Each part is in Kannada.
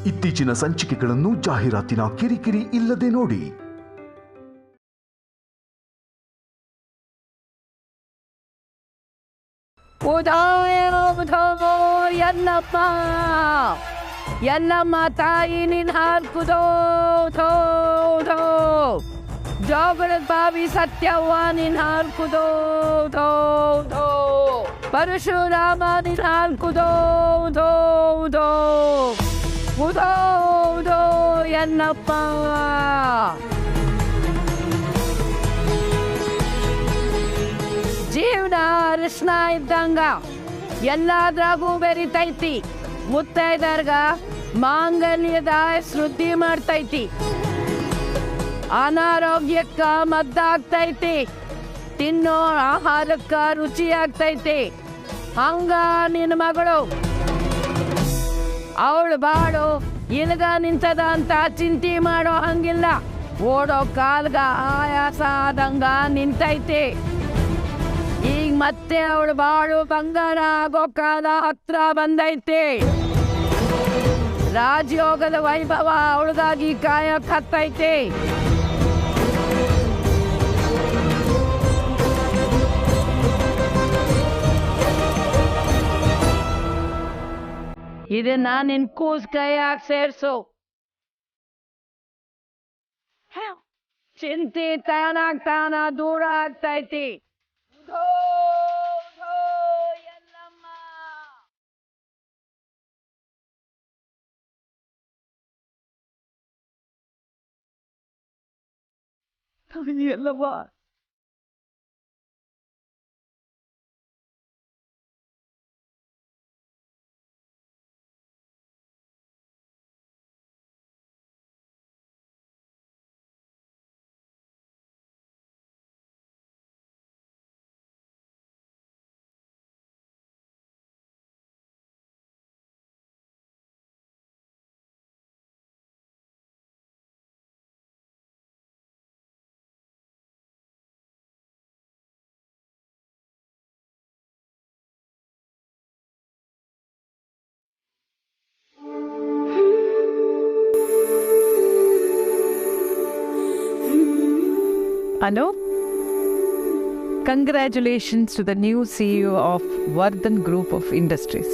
ಇತ್ತೀಚಿನ ಸಂಚಿಕೆಗಳನ್ನು ಜಾಹೀರಾತಿನ ಕಿರಿಕಿರಿ ಇಲ್ಲದೆ ನೋಡಿ. ಎಲ್ಲಮ್ಮ ಎಲ್ಲಮ್ಮ ತಾಯಿ ನಿನ್ ಹಾರ್ಕುದೋ ಜೋಗದ ಬಾವಿ ಸತ್ಯವ್ವ ನಿನ್ ಹಾರ್ಕುದೋ ಪರಶುರಾಮ ನಿನ್ ಹಾರ್ಕುದೋ ಉದೋ ಎನ್ನಪ್ಪ. ಜೀವನ ಅರಿಶಿನ ಇದ್ದಂಗ ಎಲ್ಲಾದ್ರಾಗೂ ಬೆರಿತೈತಿ. ಮುತ್ತೈದರ್ಗ ಮಾಂಗಲ್ಯದ ವೃದ್ಧಿ ಮಾಡ್ತೈತಿ, ಅನಾರೋಗ್ಯಕ್ಕ ಮದ್ದಾಗ್ತೈತಿ, ತಿನ್ನೋ ಆಹಾರಕ್ಕ ರುಚಿ ಆಗ್ತೈತಿ. ಹಂಗ ನಿನ್ನ ಮಗಳು ಅವಳು ಬಾಳು ಇಲ್ಗ ನಿಂತದ ಅಂತ ಚಿಂತೆ ಮಾಡೋ ಹಂಗಿಲ್ಲ. ಓಡೋ ಕಾಲ್ಗ ಆಯಾಸ ಆದಂಗ ನಿಂತೈತಿ. ಈಗ ಮತ್ತೆ ಅವಳು ಬಾಳು ಬಂಗಾರ ಆಗೋ ಕಾಲ ಹತ್ರ ಬಂದೈತಿ. ರಾಜಯೋಗದ ವೈಭವ ಅವಳಿಗಾಗಿ ಕಾಯಕ್ ಹತ್ತೈತಿ. ಇದನ್ನ ನಿನ್ ಕೂಸ್ ಕೈಯಾಗ ಸೇರ್ಸು. ಚಿಂತೆ ತಾನಾಗ್ತಾನ ದೂರ ಆಗ್ತೈತಿ. Yellavva Hello. Congratulations to the new CEO of Vardhan Group of Industries.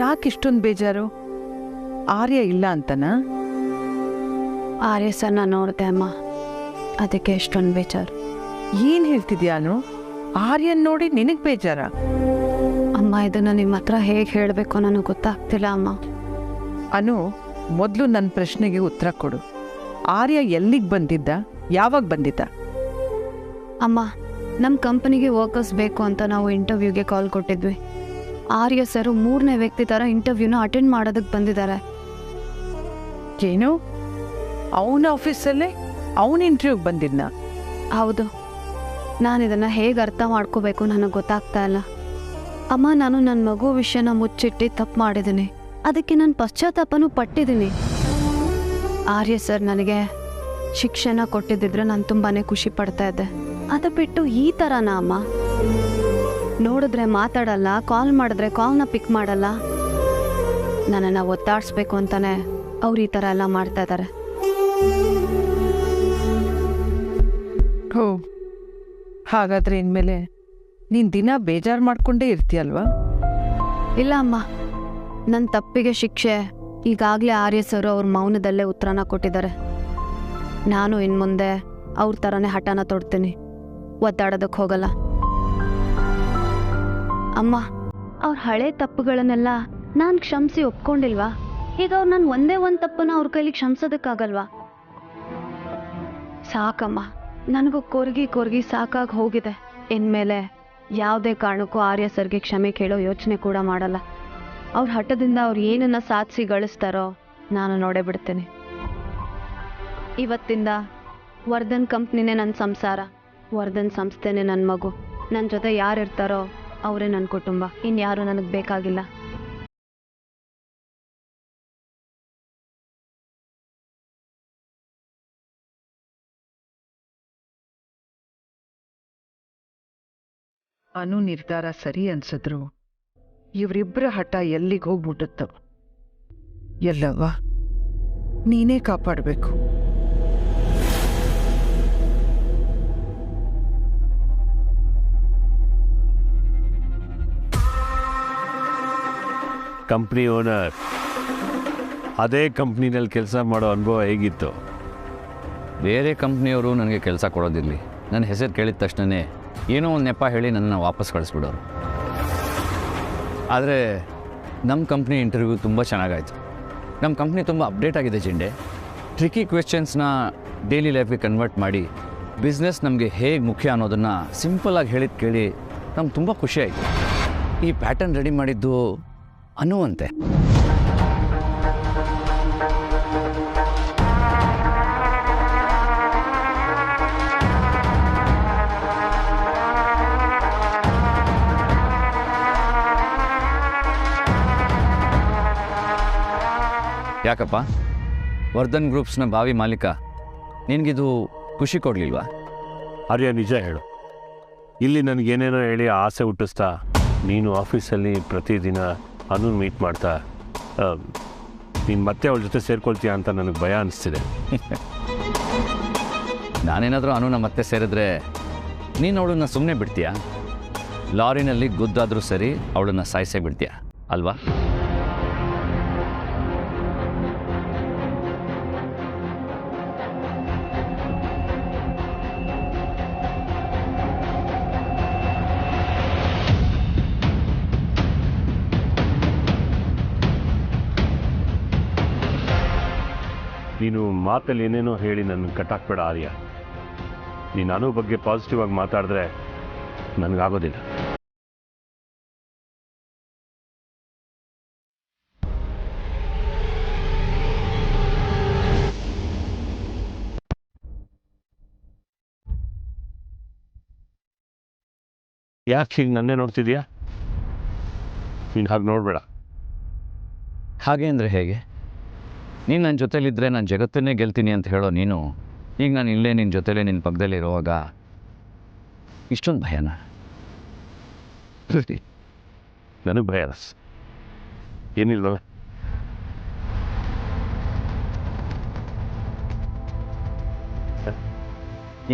ಯಾಕೆ ಇಷ್ಟೊಂದು ಬೇಜಾರು? ಆರ್ಯ ಇಲ್ಲ ಅಂತನಾ? ಆರ್ಯ ಸರ್ನ ನೋಡಿದೆ ಅಮ್ಮ, ಅದಕ್ಕೆ ಎಷ್ಟೊಂದು ಬೇಜಾರು. ಏನು ಹೇಳ್ತಿದ್ಯಾನು? ಆರ್ಯನ್ ನೋಡಿ ನಿನಗೆ ಬೇಜಾರ? ಅಮ್ಮ, ಇದನ್ನು ನಿಮ್ಮ ಹತ್ರ ಹೇಗೆ ಹೇಳಬೇಕು ನನಗೆ ಗೊತ್ತಾಗ್ತಿಲ್ಲ ಅಮ್ಮ. ಅನು, ಮೊದಲು ನನ್ನ ಪ್ರಶ್ನೆಗೆ ಉತ್ತರ ಕೊಡು. ಆರ್ಯ ಎಲ್ಲಿಗೆ ಬಂದಿದ್ದ? ಯಾವಾಗ ಬಂದಿದ್ದ? ಅಮ್ಮ, ನಮ್ಮ ಕಂಪನಿಗೆ ವರ್ಕರ್ಸ್ ಬೇಕು ಅಂತ ನಾವು ಇಂಟರ್ವ್ಯೂಗೆ ಕಾಲ್ ಕೊಟ್ಟಿದ್ವಿ. ಆರ್ಯ ಸರ್ 3ನೇ ವ್ಯಕ್ತಿ ಥರ ಇಂಟರ್ವ್ಯೂನ ಅಟೆಂಡ್ ಮಾಡೋದಕ್ಕೆ ಬಂದಿದ್ದಾರೆ. ಏನು, ಅವನ ಆಫೀಸಲ್ಲೇ ಅವನ ಇಂಟರ್ವ್ಯೂಗೆ ಬಂದಿದ್ನ? ಹೌದು. ನಾನು ಇದನ್ನು ಹೇಗೆ ಅರ್ಥ ಮಾಡ್ಕೋಬೇಕು ನನಗೆ ಗೊತ್ತಾಗ್ತಾ ಇಲ್ಲ ಅಮ್ಮ. ನಾನು ನನ್ನ ಮಗು ವಿಷಯನ ಮುಚ್ಚಿಟ್ಟು ತಪ್ಪು ಮಾಡಿದ್ದೀನಿ, ಅದಕ್ಕೆ ನಾನು ಪಶ್ಚಾತ್ತಾಪನೂ ಪಟ್ಟಿದ್ದೀನಿ. ಆರ್ಯ ಸರ್ ನನಗೆ ಶಿಕ್ಷಣ ಕೊಟ್ಟಿದ್ದಿದ್ರೆ ನಾನು ತುಂಬಾ ಖುಷಿ ಪಡ್ತಾ ಇದ್ದೆ. ಅದು ಬಿಟ್ಟು ಈ ಥರನಾ ಅಮ್ಮ? ನೋಡಿದ್ರೆ ಮಾತಾಡಲ್ಲ, ಕಾಲ್ ಮಾಡಿದ್ರೆ ಕಾಲ್ನ ಪಿಕ್ ಮಾಡಲ್ಲ. ನನ್ನನ್ನು ಒತ್ತಾಡಿಸ್ಬೇಕು ಅಂತಾನೆ ಅವ್ರು ಈ ಥರ ಎಲ್ಲ ಮಾಡ್ತಾ ಇದ್ದಾರೆ. ಹೋ, ಹಾಗಾದ್ರೆ ಇನ್ಮೇಲೆ ನೀನು ದಿನ ಬೇಜಾರು ಮಾಡ್ಕೊಂಡೇ ಇರ್ತೀಯಲ್ವಾ? ಇಲ್ಲ ಅಮ್ಮ, ನನ್ನ ತಪ್ಪಿಗೆ ಶಿಕ್ಷೆ ಈಗಾಗಲೇ ಆರ್ಯ ಸರ್ ಅವ್ರ ಮೌನದಲ್ಲೇ ಉತ್ತರನ ಕೊಟ್ಟಿದ್ದಾರೆ. ನಾನು ಇನ್ನು ಮುಂದೆ ಅವ್ರ ಥರನೇ ಹಠನ ತೊಡ್ತೀನಿ, ಒದ್ದಾಡೋದಕ್ಕೆ ಹೋಗಲ್ಲ. ಅಮ್ಮ, ಅವ್ರ ಹಳೆ ತಪ್ಪುಗಳನ್ನೆಲ್ಲ ನಾನು ಕ್ಷಮಿಸಿ ಒಪ್ಕೊಂಡಿಲ್ವಾ? ಈಗ ಅವ್ರು ನಾನು ಒಂದೇ ಒಂದು ತಪ್ಪನ್ನ ಅವ್ರ ಕೈಲಿ ಕ್ಷಮಿಸೋದಕ್ಕಾಗಲ್ವಾ? ಸಾಕಮ್ಮ, ನನಗೂ ಕೊರ್ಗಿ ಸಾಕಾಗಿ ಹೋಗಿದೆ. ಇನ್ಮೇಲೆ ಯಾವುದೇ ಕಾರಣಕ್ಕೂ ಆರ್ಯ ಸರ್ಗೆ ಕ್ಷಮೆ ಕೇಳೋ ಯೋಚನೆ ಕೂಡ ಮಾಡಲ್ಲ. ಅವ್ರ ಹಠದಿಂದ ಅವ್ರು ಏನನ್ನ ಸಾಧಿಸಿ ಗಳಿಸ್ತಾರೋ ನಾನು ನೋಡೇ ಬಿಡ್ತೇನೆ. ಇವತ್ತಿಂದ ವರ್ಧನ್ ಕಂಪ್ನಿನೇ ನನ್ನ ಸಂಸಾರ, ವರ್ಧನ್ ಸಂಸ್ಥೆನೇ ನನ್ನ ಮಗು. ನನ್ನ ಜೊತೆ ಯಾರಿರ್ತಾರೋ ಅವರೇ ನನ್ನ ಕುಟುಂಬ, ಇನ್ಯಾರು ನನಗೆ ಬೇಕಾಗಿಲ್ಲ. ಅನು ನಿರ್ಧಾರ ಸರಿ ಅನ್ಸಿದ್ರು ಇವರಿಬ್ಬರ ಹಠ ಎಲ್ಲಿಗೆ ಹೋಗ್ಬಿಟ್ಟತ್ತವ. ಎಲ್ಲವ್ವ ನೀನೇ ಕಾಪಾಡಬೇಕು. ಕಂಪ್ನಿ ಓನರ್, ಅದೇ ಕಂಪ್ನಿನಲ್ಲಿ ಕೆಲಸ ಮಾಡೋ ಅನುಭವ ಹೇಗಿತ್ತು? ಬೇರೆ ಕಂಪ್ನಿಯವರು ನನಗೆ ಕೆಲಸ ಕೊಡೋದಿರಲಿ, ನನ್ನ ಹೆಸರು ಕೇಳಿದ ತಕ್ಷಣವೇ ಏನೋ ಒಂದು ನೆಪ ಹೇಳಿ ನನ್ನನ್ನು ವಾಪಸ್ ಕಳಿಸ್ಬಿಡೋರು. ಆದರೆ ನಮ್ಮ ಕಂಪ್ನಿ ಇಂಟರ್ವ್ಯೂ ತುಂಬ ಚೆನ್ನಾಗಾಯಿತು. ನಮ್ಮ ಕಂಪ್ನಿ ತುಂಬ ಅಪ್ಡೇಟ್ ಆಗಿದೆ ಜೆಂಡೆ. ಟ್ರಿಕಿ ಕ್ವೆಶ್ಚನ್ಸ್ನ ಡೈಲಿ ಲೈಫ್ಗೆ ಕನ್ವರ್ಟ್ ಮಾಡಿ ಬಿಸ್ನೆಸ್ ನಮಗೆ ಹೇಗೆ ಮುಖ್ಯ ಅನ್ನೋದನ್ನು ಸಿಂಪಲಾಗಿ ಹೇಳಿದ್ದು ಕೇಳಿ ನಮ್ಗೆ ತುಂಬ ಖುಷಿ ಆಯಿತು. ಈ ಪ್ಯಾಟರ್ನ್ ರೆಡಿ ಮಾಡಿದ್ದು ಅನು ಅಂತೆ. ಯಾಕಪ್ಪ, ವರ್ಧನ್ ಗ್ರೂಪ್ಸ್ನ ಭಾವಿ ಮಾಲೀಕ ನಿನಗಿದು ಖುಷಿ ಕೊಡಲಿಲ್ವಾ? ಆರ್ಯ, ನಿಜ ಹೇಳು. ಇಲ್ಲಿ ನನಗೇನೇನೋ ಹೇಳಿ ಆಸೆ ಹುಟ್ಟಿಸ್ತಾ ನೀನು ಆಫೀಸಲ್ಲಿ ಪ್ರತಿದಿನ ಅನು ಮೀಟ್ ಮಾಡ್ತಾ ನೀನು ಮತ್ತೆ ಅವಳ ಜೊತೆ ಸೇರ್ಕೊಳ್ತೀಯ ಅಂತ ನನಗೆ ಭಯ ಅನಿಸ್ತಿದೆ. ನಾನೇನಾದರೂ ಅನುನ ಮತ್ತೆ ಸೇರಿದ್ರೆ ನೀನು ಅವಳನ್ನ ಸುಮ್ಮನೆ ಬಿಡ್ತೀಯಾ? ಲಾರಿನಲ್ಲಿ ಗುದ್ದಾದರೂ ಸರಿ ಅವಳನ್ನು ಸಾಯಿಸೇ ಬಿಡ್ತೀಯಾ ಅಲ್ವಾ? ನೀನು ಮಾತಲ್ಲಿ ಏನೇನೋ ಹೇಳಿ ನನ್ನ ಕಟ್ಟಾಕ್ಬೇಡ ಆರ್ಯ. ನೀನು ಅನು ಬಗ್ಗೆ ಪಾಸಿಟಿವ್ ಆಗಿ ಮಾತಾಡಿದ್ರೆ ನನಗಾಗೋದಿಲ್ಲ. ಯಾಕೆ ಹೀಗೆ ನನ್ನೇ ನೋಡ್ತಿದ್ಯಾ? ನೀನು ಹಾಗೆ ನೋಡಬೇಡ. ಹಾಗೆ ಅಂದರೆ ಹೇಗೆ? ನೀನು ನನ್ನ ಜೊತೇಲಿದ್ದರೆ ನಾನು ಜಗತ್ತನ್ನೇ ಗೆಲ್ತೀನಿ ಅಂತ ಹೇಳೋ ನೀನು, ಈಗ ನಾನು ಇಲ್ಲೇ ನಿನ್ನ ಜೊತೆಲೇ ನಿನ್ನ ಪಕ್ಕದಲ್ಲಿ ಇರುವಾಗ ಇಷ್ಟೊಂದು ಭಯನ? ನನಗೆ ಭಯ ಏನಿಲ್ಲ.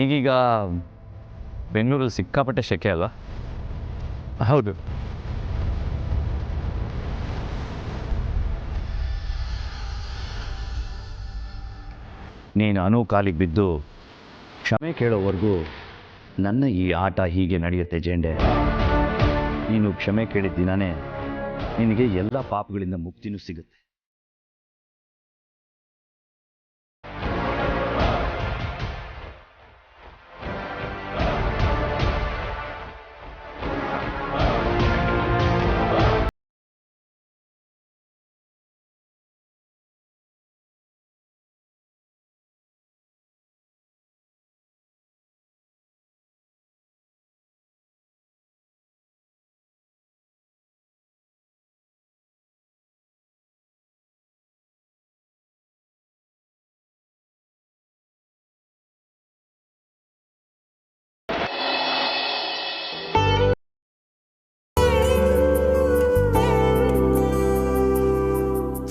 ಈಗೀಗ ಬೆಂಗಳೂರಲ್ಲಿ ಸಿಕ್ಕಾಪಟ್ಟೆ ಶೆಕೆ ಅಲ್ವಾ? ಹೌದು. ನೀನು ಅನು ಕಾಲಿಗೆ ಬಿದ್ದು ಕ್ಷಮೆ ಕೇಳೋವರೆಗೂ ನನ್ನ ಈ ಆಟ ಹೀಗೆ ನಡೆಯುತ್ತೆ ಜೇಂಡೆ. ನೀನು ಕ್ಷಮೆ ಕೇಳಿದ ದಿನವೇ ನಿನಗೆ ಎಲ್ಲ ಪಾಪಗಳಿಂದ ಮುಕ್ತಿನೂ ಸಿಗುತ್ತೆ.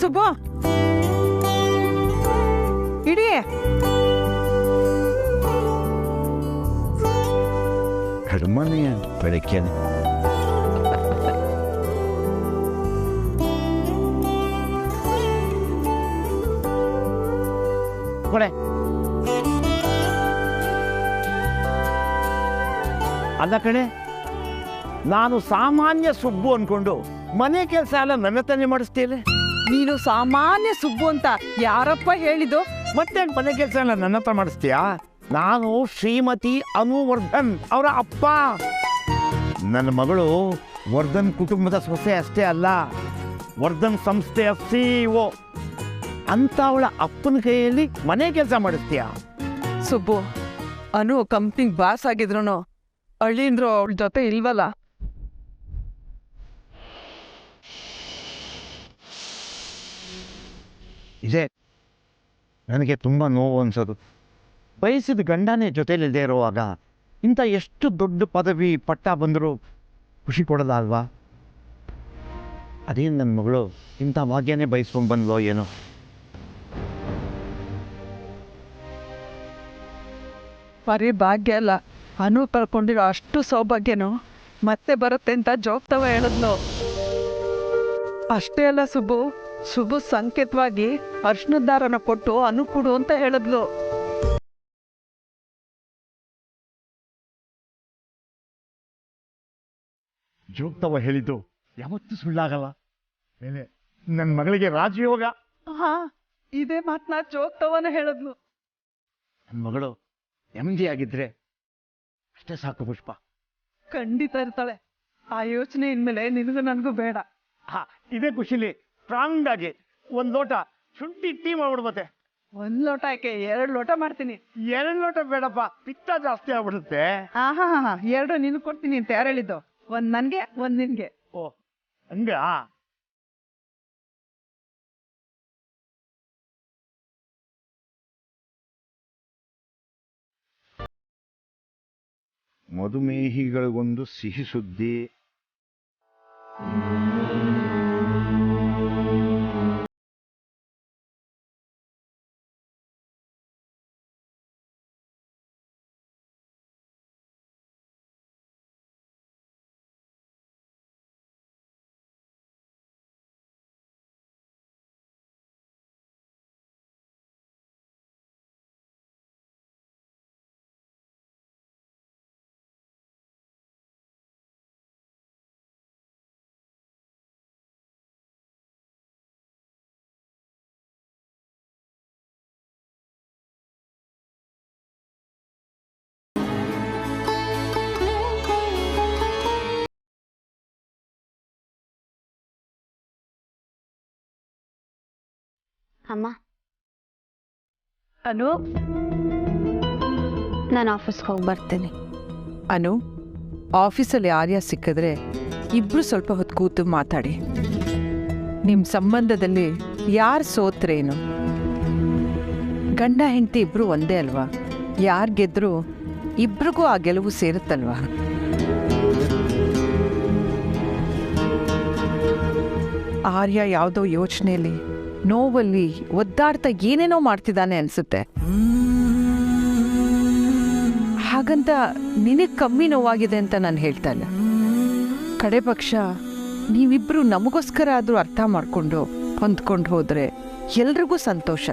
ಸುಬ್ಬು ಇಡೀ ಕಡಿಮನೆಯ ಬೆಳಗ್ಗೆ ಕೊಡೆ. ಅಲ್ಲ ಕಣೆ, ನಾನು ಸಾಮಾನ್ಯ ಸುಬ್ಬು ಅನ್ಕೊಂಡು ಮನೆ ಕೆಲಸ ಎಲ್ಲ ನನ್ನ ತಾನೇ ಮಾಡಿಸ್ತೀಯಲ್ಲ. ನೀನು ಸಾಮಾನ್ಯ ಸುಬ್ಬು ಅಂತ ಯಾರಪ್ಪ ಹೇಳಿದ್ದು? ಮತ್ತೆ ಮನೆ ಕೆಲಸ ಎಲ್ಲ ನನ್ನ ಹತ್ರ ಮಾಡಿಸ್ತೀಯಾ? ನಾನು ಶ್ರೀಮತಿ ಅನು ವರ್ಧನ್ ಅವರ ಅಪ್ಪ. ನನ್ನ ಮಗಳು ವರ್ಧನ್ ಕುಟುಂಬದ ಸೊಸೆ ಅಷ್ಟೇ ಅಲ್ಲ, ವರ್ಧನ್ ಸಂಸ್ಥೆಯ CEO ಅಂತ ಅವಳ ಅಪ್ಪನ ಕೈಯಲ್ಲಿ ಮನೆ ಕೆಲಸ ಮಾಡಿಸ್ತೀಯಾ? ಸುಬ್ಬು, ಅನು ಕಂಪ್ನಿಗೆ ಬಾಸ್ ಆಗಿದ್ರು ಅಳಿಂದ್ರು ಅವಳ ಜೊತೆ ಇಲ್ವಲ್ಲ. ಇದೆ ನನಗೆ ತುಂಬ ನೋವು ಅನ್ಸೋದು. ಬಯಸಿದ ಗಂಡನೇ ಜೊತೆಲಿಲ್ಲದೆ ಇರುವಾಗ ಇಂಥ ಎಷ್ಟು ದೊಡ್ಡ ಪದವಿ ಪಟ್ಟ ಬಂದರೂ ಖುಷಿ ಕೊಡೋಲ್ಲ ಅಲ್ವಾ? ಅದೇನು ನನ್ನ ಮಗಳು ಇಂಥ ಭಾಗ್ಯನೇ ಬಯಸ್ಕೊಂಡು ಬಂದ್ಲೋ ಏನೋ. ಬರೀ ಭಾಗ್ಯ ಅಲ್ಲ, ಅನು ಕಳ್ಕೊಂಡಿರೋ ಅಷ್ಟು ಸೌಭಾಗ್ಯನೂ ಮತ್ತೆ ಬರುತ್ತೆ ಅಂತ ಜೋಗ್ತವ ಹೇಳಿದ್ಲು. ಅಷ್ಟೇ ಅಲ್ಲ ಶುಭ ಸಂಕೇತವಾಗಿ ಅರ್ಶಿನದ ದಾರನ ಕೊಟ್ಟು ಅನು ಕೊಡು ಅಂತ ಹೇಳಿದ್ಲು. ಜೋಗ್ತವ ಹೇಳಿದ್ದು ಯಾವತ್ತೂ ಸುಳ್ಳಾಗಲ್ಲ. ಮೇಲೆ ನನ್ನ ಮಗಳಿಗೆ ರಾಜಯೋಗ. ಹಾ, ಇದೇ ಮಾತನ್ನ ಜೋಗ್ತವನ ಹೇಳಿದ್ಲು. ನನ್ನ ಮಗಳು ನೆಮ್ಮದಿಯಾಗಿದ್ರೆ ಅಷ್ಟೇ ಸಾಕು ಪುಷ್ಪ. ಖಂಡಿತ ಇರ್ತಾಳೆ. ಆ ಯೋಚನೆ ಇನ್ಮೇಲೆ ನಿನಗೂ ನನಗೂ ಬೇಡ. ಹಾ, ಇದೇ ಖುಷಿಲಿ ಸ್ಟ್ರಾಂಗ್ ಆಗಿ ಒಂದು ಲೋಟ ಶುಂಠಿ ಟೀ ಮಾಡ್ಬಿಡ್ಬತ್ತೆ. 1 ಲೋಟ ಯಾಕೆ 2 ಲೋಟ ಮಾಡ್ತೀನಿ. 2 ಲೋಟ ಬೇಡಪ್ಪ, ಪಿತ್ತ ಜಾಸ್ತಿ ಆಗ್ಬಿಡುತ್ತೆ. ಹಾ 2 ನಿನಗೆ ಕೊಡ್ತೀನಿ ಅಂತ ಯಾರು ಹೇಳಿದ್ದು? 1 ನನಗೆ 1 ನಿನಗೆ. ಓ ಹಂಗ. ಮಧುಮೇಹಿಗಳಿಗೊಂದು ಸಿಹಿ ಸುದ್ದಿ. ಅಮ್ಮ, ಅನು, ನಾನು ಆಫೀಸ್ಗೆ ಹೋಗಿ ಬರ್ತೀನಿ. ಅನು, ಆಫೀಸಲ್ಲಿ ಆರ್ಯ ಸಿಕ್ಕಿದ್ರೆ ಇಬ್ರು ಸ್ವಲ್ಪ ಹೊತ್ತು ಕೂತು ಮಾತಾಡಿ. ನಿಮ್ಮ ಸಂಬಂಧದಲ್ಲಿ ಯಾರು ಸೋತ್ರೇನು? ಗಂಡ ಹೆಂಡತಿ ಇಬ್ರು ಒಂದೇ ಅಲ್ವಾ? ಯಾರು ಗೆದ್ರು ಇಬ್ರಿಗೂ ಆ ಗೆಲುವು ಸೇರುತ್ತಲ್ವಾ? ಆರ್ಯ ಯಾವುದೋ ಯೋಚನೆಯಲ್ಲಿ, ನೋವಲ್ಲಿ ಒದ್ದಾಡ್ತಾ ಏನೇನೋ ಮಾಡ್ತಿದ್ದಾನೆ ಅನ್ಸುತ್ತೆ. ಹಾಗಂತ ನಿನಗೆ ಕಮ್ಮಿ ನೋವಾಗಿದೆ ಅಂತ ನಾನು ಹೇಳ್ತಾ ಇಲ್ಲ. ಕಡೆ ಪಕ್ಷ ನೀವಿಬ್ರು ನಮಗೋಸ್ಕರ ಆದರೂ ಅರ್ಥ ಮಾಡಿಕೊಂಡು ಹೊಂದ್ಕೊಂಡು ಹೋದರೆ ಎಲ್ರಿಗೂ ಸಂತೋಷ.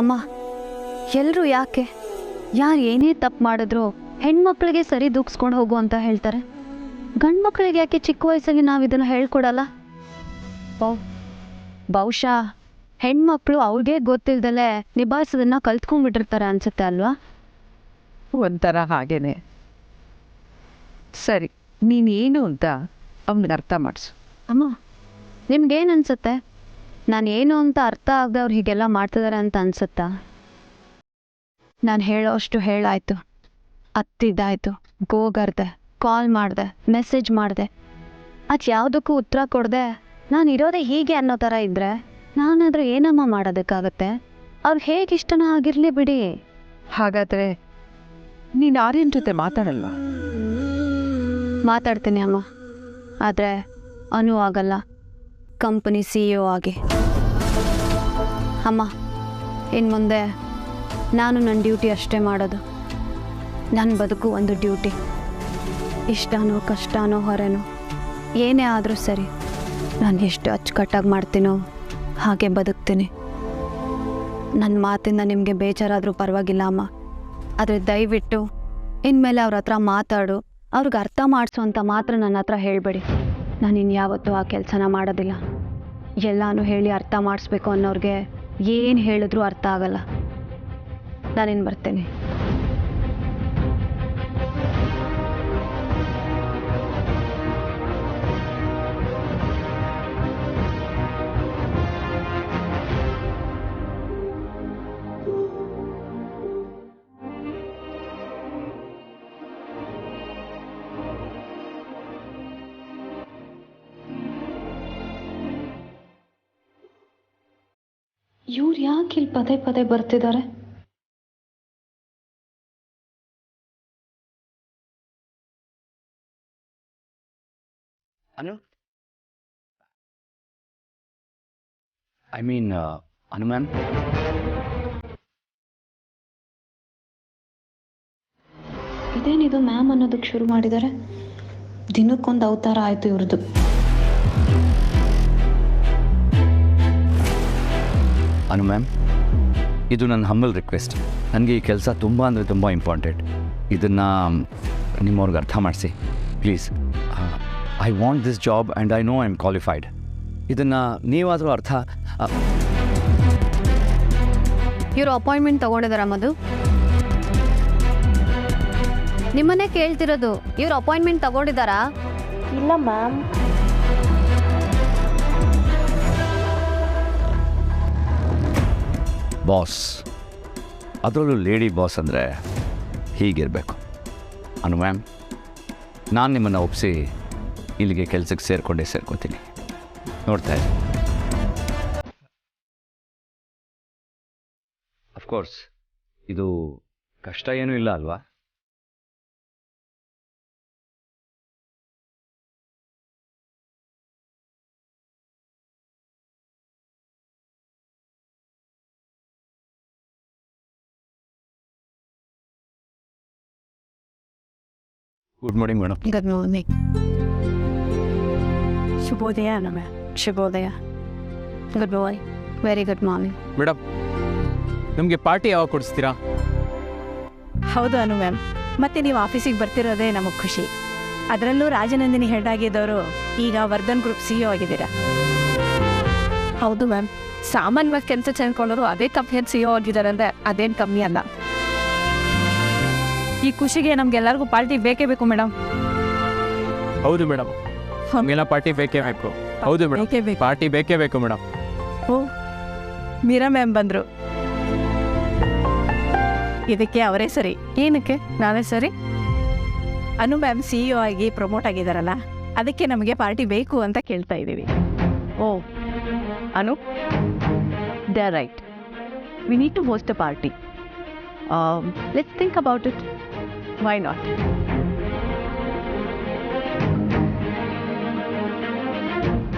ಅಮ್ಮ, ಎಲ್ಲರೂ ಯಾಕೆ, ಯಾರು ಏನೇ ತಪ್ಪು ಮಾಡಿದ್ರು ಹೆಣ್ಮಕ್ಳಿಗೆ ಸರಿ ದೂಕ್ಸ್ಕೊಂಡು ಹೋಗು ಅಂತ ಹೇಳ್ತಾರೆ. ಗಂಡು ಮಕ್ಕಳಿಗೆ ಯಾಕೆ ಚಿಕ್ಕ ವಯಸ್ಸಲ್ಲಿ ನಾವು ಇದನ್ನು ಹೇಳ್ಕೊಡಲ್ಲ? ಬಹುಶಃ ಹೆಣ್ಮಕ್ಳು ಅವ್ರಿಗೆ ಗೊತ್ತಿಲ್ದಲೆ ನಿಭಾಯಿಸೋದನ್ನ ಕಲ್ತ್ಕೊಂಡ್ಬಿಟ್ಟಿರ್ತಾರೆ ಅನ್ಸುತ್ತೆ ಅಲ್ವಾ? ಒಂಥರ ಹಾಗೇನೆ. ಸರಿ, ನೀನೇನು ಅಂತ ಅವ್ನಿಗೆ ಅರ್ಥ ಮಾಡಿಸು. ಅಮ್ಮ, ನಿಮ್ಗೇನು ಅನ್ಸುತ್ತೆ? ನಾನು ಏನು ಅಂತ ಅರ್ಥ ಆಗದೆ ಅವ್ರು ಹೀಗೆಲ್ಲ ಮಾಡ್ತಿದ್ದಾರೆ ಅಂತ ಅನ್ಸುತ್ತಾ? ನಾನು ಹೇಳೋ ಅಷ್ಟು ಹೇಳಾಯ್ತು, ಅತ್ತಿದ್ದಾಯ್ತು, ಗೋಗರ್ದೆ, ಕಾಲ್ ಮಾಡಿದೆ, ಮೆಸೇಜ್ ಮಾಡಿದೆ. ಅದು ಯಾವುದಕ್ಕೂ ಉತ್ತರ ಕೊಡದೆ ನಾನು ಇರೋದೇ ಹೀಗೆ ಅನ್ನೋ ಥರ ಇದ್ದರೆ ನಾನಾದರೂ ಏನಮ್ಮ ಮಾಡೋದಕ್ಕಾಗತ್ತೆ? ಅವ್ರು ಹೇಗೆ ಇಷ್ಟನ ಆಗಿರಲಿ ಬಿಡಿ. ಹಾಗಾದರೆ ನೀನು ಆರ್ಯನ ಜೊತೆ ಮಾತಾಡಲ್ವಾ? ಮಾತಾಡ್ತೀನಿ ಅಮ್ಮ, ಆದರೆ ಅನು ಆಗಲ್ಲ, ಕಂಪನಿ CEO ಆಗಿ. ಅಮ್ಮ, ಇನ್ನು ಮುಂದೆ ನಾನು ನನ್ನ ಡ್ಯೂಟಿ ಅಷ್ಟೇ ಮಾಡೋದು. ನನ್ನ ಬದುಕು ಒಂದು ಡ್ಯೂಟಿ. ಇಷ್ಟನೋ ಕಷ್ಟನೋ ಹೊರೆನೋ ಏನೇ ಆದರೂ ಸರಿ, ನಾನು ಎಷ್ಟು ಅಚ್ಚುಕಟ್ಟಾಗಿ ಮಾಡ್ತೀನೋ ಹಾಗೆ ಬದುಕ್ತೀನಿ. ನನ್ನ ಮಾತಿಂದ ನಿಮಗೆ ಬೇಜಾರಾದರೂ ಪರವಾಗಿಲ್ಲ ಅಮ್ಮ, ಆದರೆ ದಯವಿಟ್ಟು ಇನ್ಮೇಲೆ ಅವ್ರ ಹತ್ರ ಮಾತಾಡು, ಅವ್ರಿಗೆ ಅರ್ಥ ಮಾಡಿಸು ಅಂತ ಮಾತ್ರ ನನ್ನ ಹತ್ರ ಹೇಳಬೇಡಿ. ನಾನು ಇನ್ಯಾವತ್ತೂ ಆ ಕೆಲಸನ ಮಾಡೋದಿಲ್ಲ. ಎಲ್ಲನೂ ಹೇಳಿ ಅರ್ಥ ಮಾಡಿಸ್ಬೇಕು ಅನ್ನೋರಿಗೆ ಏನು ಹೇಳಿದ್ರೂ ಅರ್ಥ ಆಗಲ್ಲ. ನಾನಿನ್ನು ಬರ್ತೀನಿ. ಇವ್ರು ಯಾಕೆ ಇಲ್ಲಿ ಪದೇ ಪದೇ ಬರ್ತಿದ್ದಾರೆ? ಅನು ಐ ಮೀನ್ ಅನು ಮ್ಯಾಮ್. ಇದೇನಿದು ಮ್ಯಾಮ್ ಅನ್ನೋದಕ್ಕೆ ಶುರು ಮಾಡಿದ್ದಾರೆ. ದಿನಕ್ಕೊಂದು ಅವತಾರ ಆಯಿತು ಇವ್ರದ್ದು. ಅನು ಮ್ಯಾಮ್, ಇದು ನನ್ನ ಹಂಬಲ್ ರಿಕ್ವೆಸ್ಟ್. ನನಗೆ ಈ ಕೆಲಸ ತುಂಬ ಅಂದರೆ ತುಂಬ ಇಂಪಾರ್ಟೆಂಟ್. ಇದನ್ನು ನಿಮ್ಮವ್ರಿಗೆ ಅರ್ಥ ಮಾಡಿಸಿ please. I want this job and I know I am qualified. ಇದನ್ನು ನೀವಾದರೂ ಅರ್ಥ. ಇವರು ಅಪಾಯಿಂಟ್ಮೆಂಟ್ ತಗೊಂಡಿದಾರ ಮಧು? ನಿಮ್ಮನ್ನೇ ಕೇಳ್ತಿರೋದು, ಇವ್ರು ಅಪಾಯಿಂಟ್ಮೆಂಟ್ ತಗೊಂಡಿದ್ದಾರಾ? ಇಲ್ಲ ಮ್ಯಾಮ್. ಬಾಸ್, ಅದರಲ್ಲೂ ಲೇಡಿ ಬಾಸ್ ಅಂದರೆ ಹೀಗಿರಬೇಕು. ಅನು ಮ್ಯಾಮ್, ನಾನು ನಿಮ್ಮನ್ನು ಒಪ್ಪಿಸಿ ಇಲ್ಲಿಗೆ ಕೆಲಸಕ್ಕೆ ಸೇರ್ಕೋತೀನಿ. ನೋಡ್ತಾ ಇದ್ದೀನಿ. ಅಫ್ಕೋರ್ಸ್ ಇದು ಕಷ್ಟ ಏನೂ ಇಲ್ಲ ಅಲ್ವಾ? Good morning madam. Good morning. ಶುಭೋದಯ ನಮೆ. ಶುಭೋದಯ. Good morning. Very good morning. Madam, ನಮಗೆ ಪಾರ್ಟಿ ಯಾವಾಗ ಕೊಡಿಸ್ತೀರಾ? ಹೌದು ಅನು ಮ್ಯಾಮ್, ಮತ್ತೆ ನೀವು ಆಫೀಸಿಗೆ ಬರ್ತಿರೋದೇ ನಮಗೆ ಖುಷಿ. ಅದರಲ್ಲೂ ರಾಜನಂದಿನಿ ಹೆಡ್ ಆಗಿದ್ದವರು ಈಗ ವರ್ಧನ್ ಗ್ರೂಪ್ CEO ಆಗಿದ್ದೀರಾ. ಹೌದು ಮ್ಯಾಮ್, ಸಾಮಾನ್ಯವಾಗಿ ಕೆಲಸ ಸೇರ್ಕೊಳ್ಳೋರು ಅದೇ ಕಂಪ್ನಿಯಲ್ಲಿ CEO ಆಗಿದ್ದಾರೆ ಅಂದರೆ ಅದೇನು ಕಮ್ಮಿ ಅಲ್ಲ. ಈ ಖುಷಿಗೆ ನಮ್ಗೆಲ್ಲರಿಗೂ ಪಾರ್ಟಿ ಬೇಕೇ ಬೇಕು ಮೇಡಮ್. ಹೌದು ಮೇಡಮ್, ನಮಗೆಲ್ಲ ಪಾರ್ಟಿ ಬೇಕೇ ಬೇಕು. ಹೌದು ಮೇಡಮ್, ಬೇಕೇ ಬೇಕು. ಪಾರ್ಟಿ ಬೇಕೇ ಬೇಕು ಮೇಡಮ್. ಓ, ಮೀರಾ ಮ್ಯಾಮ್ ಬಂದರು. ಇದಕ್ಕೆ ಅವರೇ ಸರಿ. ಏನಕ್ಕೆ ನಾವೇ ಸರಿ? ಅನು ಮ್ಯಾಮ್ CEO ಆಗಿ ಪ್ರಮೋಟ್ ಆಗಿದ್ದಾರಲ್ಲ, ಅದಕ್ಕೆ ನಮಗೆ ಪಾರ್ಟಿ ಬೇಕು ಅಂತ ಕೇಳ್ತಾ ಇದ್ದೀವಿ. Oh Anu, they are right. We need to host a party. Let's think about it. Why not?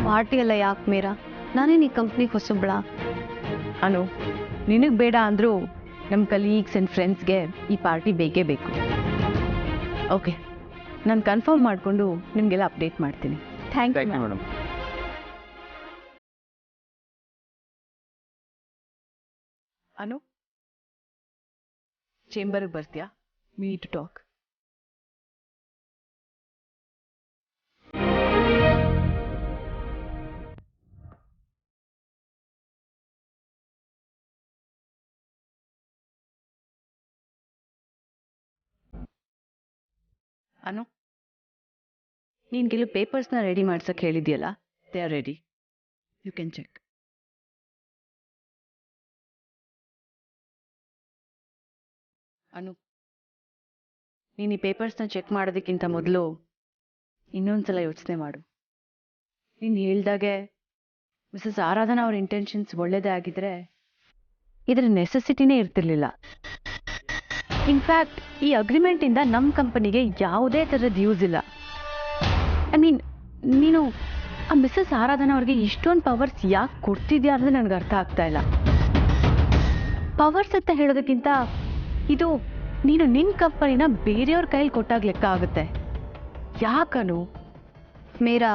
Party ಎಲ್ಲ ಯಾಕೆ ಮೀರಾ? ನಾನೇನು ಈ ಕಂಪ್ನಿಗೆ ಹೊಸಬ್ಳ? ಅನು, ನಿನಗೆ ಬೇಡ ಅಂದರೂ ನಮ್ಮ ಕಲೀಗ್ಸ್ ಆ್ಯಂಡ್ ಫ್ರೆಂಡ್ಸ್ಗೆ ಈ ಪಾರ್ಟಿ ಬೇಕೇ ಬೇಕು. ಓಕೆ, ನಾನು ಕನ್ಫರ್ಮ್ ಮಾಡಿಕೊಂಡು ನಿಮಗೆಲ್ಲ ಅಪ್ಡೇಟ್ ಮಾಡ್ತೀನಿ. Thank you madam. ಅನು, ಚೇಂಬರ್ಗೆ ಬರ್ತೀಯಾ? We need to talk. Anu, ನೀನು ಕೆಲವು ಪೇಪರ್ಸ್ನ ರೆಡಿ ಮಾಡ್ಸಕ್ಕೆ ಹೇಳಿದ್ಯಲ್ಲ, they are ready. You can check. Anu, ನೀನು ಈ ಪೇಪರ್ಸ್ನ ಚೆಕ್ ಮಾಡೋದಕ್ಕಿಂತ ಮೊದಲು ಇನ್ನೊಂದ್ಸಲ ಯೋಚನೆ ಮಾಡು. ನೀನು ಹೇಳ್ದಾಗೆ ಮಿಸಸ್ ಆರಾಧನಾ ಅವ್ರ ಇಂಟೆನ್ಷನ್ಸ್ ಒಳ್ಳೆಯದೇ ಆಗಿದ್ರೆ ಇದರ ನೆಸೆಸಿಟಿನೇ ಇರ್ತಿರ್ಲಿಲ್ಲ. ಇನ್ಫ್ಯಾಕ್ಟ್ ಈ ಅಗ್ರಿಮೆಂಟಿಂದ ನಮ್ಮ ಕಂಪನಿಗೆ ಯಾವುದೇ ಥರದ ಯೂಸ್ ಇಲ್ಲ. ಐ ಮೀನ್, ನೀನು ಆ ಮಿಸಸ್ ಆರಾಧನಾ ಅವ್ರಿಗೆ ಇಷ್ಟೊಂದು ಪವರ್ಸ್ ಯಾಕೆ ಕೊಡ್ತಿದ್ಯಾ ಅಂದರೆ ನನಗೆ ಅರ್ಥ ಆಗ್ತಾ ಇಲ್ಲ. ಪವರ್ಸ್ ಅಂತ ಹೇಳೋದಕ್ಕಿಂತ ಇದು ನೀನು ನಿನ್ನ ಕಂಪನಿನ ಬೇರೆಯವ್ರ ಕೈಯಲ್ಲಿ ಕೊಟ್ಟಾಗ ಲೆಕ್ಕ ಆಗುತ್ತೆ. ಯಾಕನು? ಮೀರಾ,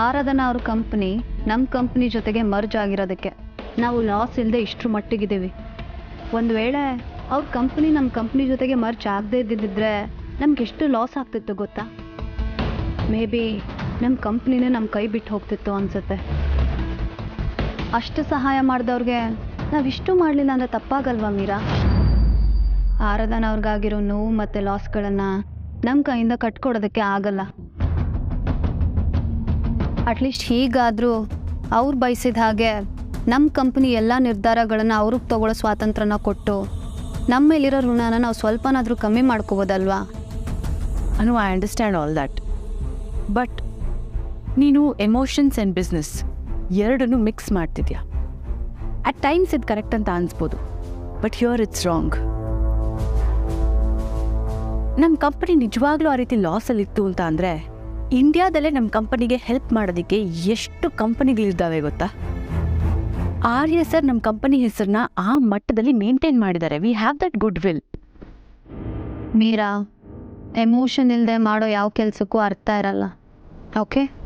ಆರಾಧನಾ ಅವ್ರ ಕಂಪ್ನಿ ನಮ್ಮ ಕಂಪ್ನಿ ಜೊತೆಗೆ ಮರ್ಜ್ ಆಗಿರೋದಕ್ಕೆ ನಾವು ಲಾಸ್ ಇಲ್ಲದೆ ಇಷ್ಟರ ಮಟ್ಟಿಗಿದ್ದೀವಿ. ಒಂದು ವೇಳೆ ಅವ್ರ ಕಂಪ್ನಿ ನಮ್ಮ ಕಂಪ್ನಿ ಜೊತೆಗೆ ಮರ್ಜ್ ಆಗದೆ ಇದ್ದಿದ್ದರೆ ನಮ್ಗೆ ಎಷ್ಟು ಲಾಸ್ ಆಗ್ತಿತ್ತು ಗೊತ್ತಾ? ಮೇ ಬಿ ನಮ್ಮ ಕಂಪ್ನಿನೇ ನಮ್ಮ ಕೈ ಬಿಟ್ಟು ಹೋಗ್ತಿತ್ತು ಅನಿಸುತ್ತೆ. ಅಷ್ಟು ಸಹಾಯ ಮಾಡಿದವ್ರಿಗೆ ನಾವಿಷ್ಟು ಮಾಡಲಿಲ್ಲ ಅಂದರೆ ತಪ್ಪಾಗಲ್ವಾ ಮೀರಾ? ಆರಾಧನಾ ಅವ್ರಿಗಾಗಿರೋ ನೋವು ಮತ್ತು ಲಾಸ್ಗಳನ್ನು ನಮ್ಮ ಕೈಯಿಂದ ಕಟ್ಕೊಡೋದಕ್ಕೆ ಆಗಲ್ಲ. ಅಟ್ಲೀಸ್ಟ್ ಹೀಗಾದರೂ ಅವ್ರು ಬಯಸಿದ ಹಾಗೆ ನಮ್ಮ ಕಂಪ್ನಿ ಎಲ್ಲ ನಿರ್ಧಾರಗಳನ್ನು ಅವ್ರಿಗೆ ತಗೊಳ್ಳೋ ಸ್ವಾತಂತ್ರ್ಯನ ಕೊಟ್ಟು ನಮ್ಮ ಮೇಲಿರೋ ಋಣನ ನಾವು ಸ್ವಲ್ಪನಾದರೂ ಕಮ್ಮಿ ಮಾಡ್ಕೋಬೋದಲ್ವಾ? Anu, I understand all that. But ನೀನು ಎಮೋಷನ್ಸ್ ಆ್ಯಂಡ್ ಬಿಸ್ನೆಸ್ ಎರಡನ್ನೂ ಮಿಕ್ಸ್ ಮಾಡ್ತಿದ್ಯಾ. ಅಟ್ ಟೈಮ್ಸ್ ಇದು ಕರೆಕ್ಟ್ ಅಂತ ಅನಿಸ್ಬೋದು, ಬಟ್ ಹಿಯರ್ ಇಟ್ಸ್ ರಾಂಗ್. ನಮ್ಮ ಕಂಪನಿ ನಿಜವಾಗ್ಲೂ ಆ ರೀತಿ ಲಾಸಲ್ಲಿತ್ತು ಅಂತ ಅಂದರೆ ಇಂಡಿಯಾದಲ್ಲೇ ನಮ್ಮ ಕಂಪನಿಗೆ ಹೆಲ್ಪ್ ಮಾಡೋದಕ್ಕೆ ಎಷ್ಟು ಕಂಪನಿಗಳಿದ್ದಾವೆ ಗೊತ್ತಾ? ಆರ್ಯ ಸರ್ ನಮ್ಮ ಕಂಪನಿ ಹೆಸರನ್ನ ಆ ಮಟ್ಟದಲ್ಲಿ ಮೇಂಟೈನ್ ಮಾಡಿದ್ದಾರೆ. We have that good will. Meera, emotion ಇಲ್ಲದೆ ಮಾಡೋ ಯಾವ ಕೆಲಸಕ್ಕೂ ಅರ್ಥ ಇರಲ್ಲ. ಓಕೆ?